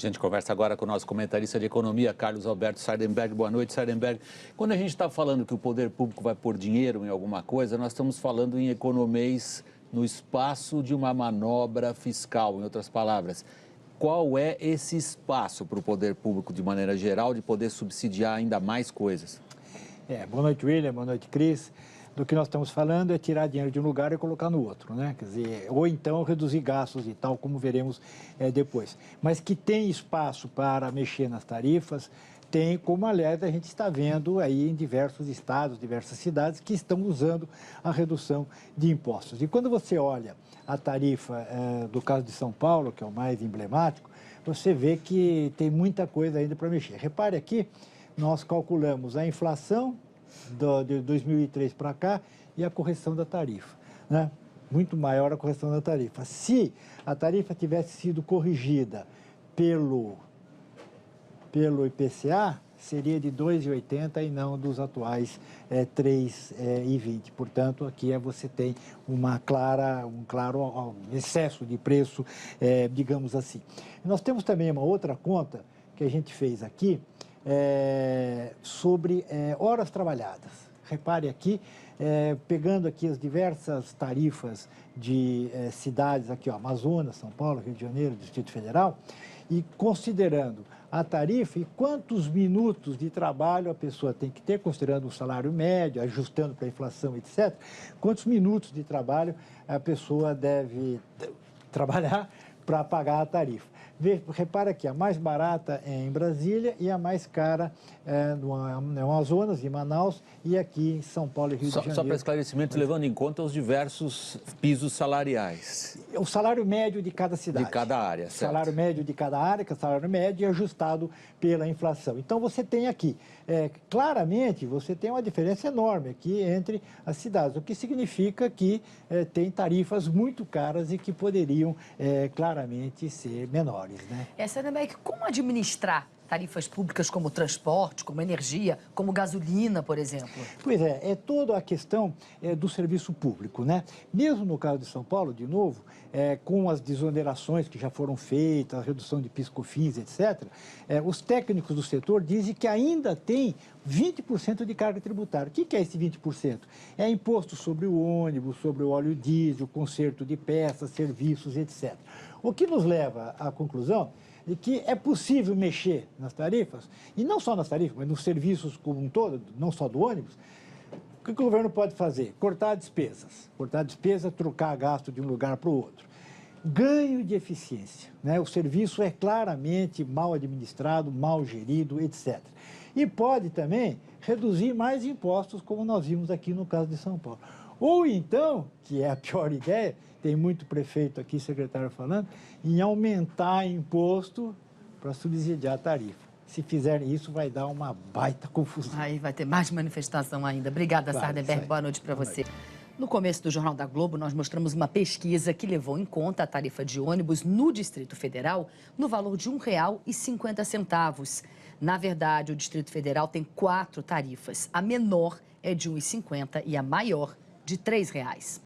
A gente conversa agora com o nosso comentarista de economia, Carlos Alberto Seidenberg. Boa noite, Seidenberg. Quando a gente está falando que o poder público vai pôr dinheiro em alguma coisa, nós estamos falando em economês no espaço de uma manobra fiscal, em outras palavras. Qual é esse espaço para o poder público, de maneira geral, de poder subsidiar ainda mais coisas? Boa noite, William. Boa noite, Cris. Do que nós estamos falando é tirar dinheiro de um lugar e colocar no outro, né? Quer dizer, ou então reduzir gastos e tal, como veremos depois. Mas que tem espaço para mexer nas tarifas, tem, como aliás a gente está vendo aí em diversos estados, diversas cidades que estão usando a redução de impostos. E quando você olha a tarifa do caso de São Paulo, que é o mais emblemático, você vê que tem muita coisa ainda para mexer. Repare aqui, nós calculamos a inflação de 2003 para cá e a correção da tarifa, né? Muito maior a correção da tarifa. Se a tarifa tivesse sido corrigida pelo IPCA, seria de 2,80 e não dos atuais 3,20. Portanto, aqui você tem um claro excesso de preço, digamos assim. Nós temos também uma outra conta que a gente fez aqui, sobre horas trabalhadas. Repare aqui, pegando aqui as diversas tarifas de cidades, aqui, ó, Amazonas, São Paulo, Rio de Janeiro, Distrito Federal, e considerando a tarifa e quantos minutos de trabalho a pessoa tem que ter, considerando o salário médio, ajustando para a inflação, etc., quantos minutos de trabalho a pessoa deve trabalhar para pagar a tarifa. Repara que a mais barata é em Brasília e a mais cara no Amazonas, em Manaus, e aqui em São Paulo e Rio de Janeiro. Só para esclarecimento, levando em conta os diversos pisos salariais. O salário médio de cada cidade. De cada área, certo. O salário médio de cada área, que é o salário médio, é ajustado pela inflação. Então, você tem aqui, claramente, você tem uma diferença enorme aqui entre as cidades, o que significa que tem tarifas muito caras e que poderiam, claramente, ser menores. Seidenberg, como administrar tarifas públicas como transporte, como energia, como gasolina, por exemplo? Pois é toda a questão do serviço público, né? Mesmo no caso de São Paulo, de novo, com as desonerações que já foram feitas, a redução de PIS/COFINS, etc., os técnicos do setor dizem que ainda tem 20% de carga tributária. O que é esse 20%? É imposto sobre o ônibus, sobre o óleo diesel, conserto de peças, serviços, etc. O que nos leva à conclusão de que é possível mexer nas tarifas, e não só nas tarifas, mas nos serviços como um todo, não só do ônibus. O que o governo pode fazer? Cortar despesas. Cortar despesa, trocar gasto de um lugar para o outro. Ganho de eficiência, né? O serviço é claramente mal administrado, mal gerido, etc. E pode também reduzir mais impostos, como nós vimos aqui no caso de São Paulo. Ou então, que é a pior ideia, tem muito prefeito aqui, secretário falando, em aumentar imposto para subsidiar a tarifa. Se fizerem isso, vai dar uma baita confusão. Aí vai ter mais manifestação ainda. Obrigada, Seidenberg. Boa noite para você. No começo do Jornal da Globo, nós mostramos uma pesquisa que levou em conta a tarifa de ônibus no Distrito Federal no valor de R$ 1,50. Na verdade, o Distrito Federal tem 4 tarifas. A menor é de R$ 1,50 e a maior de R$ 3.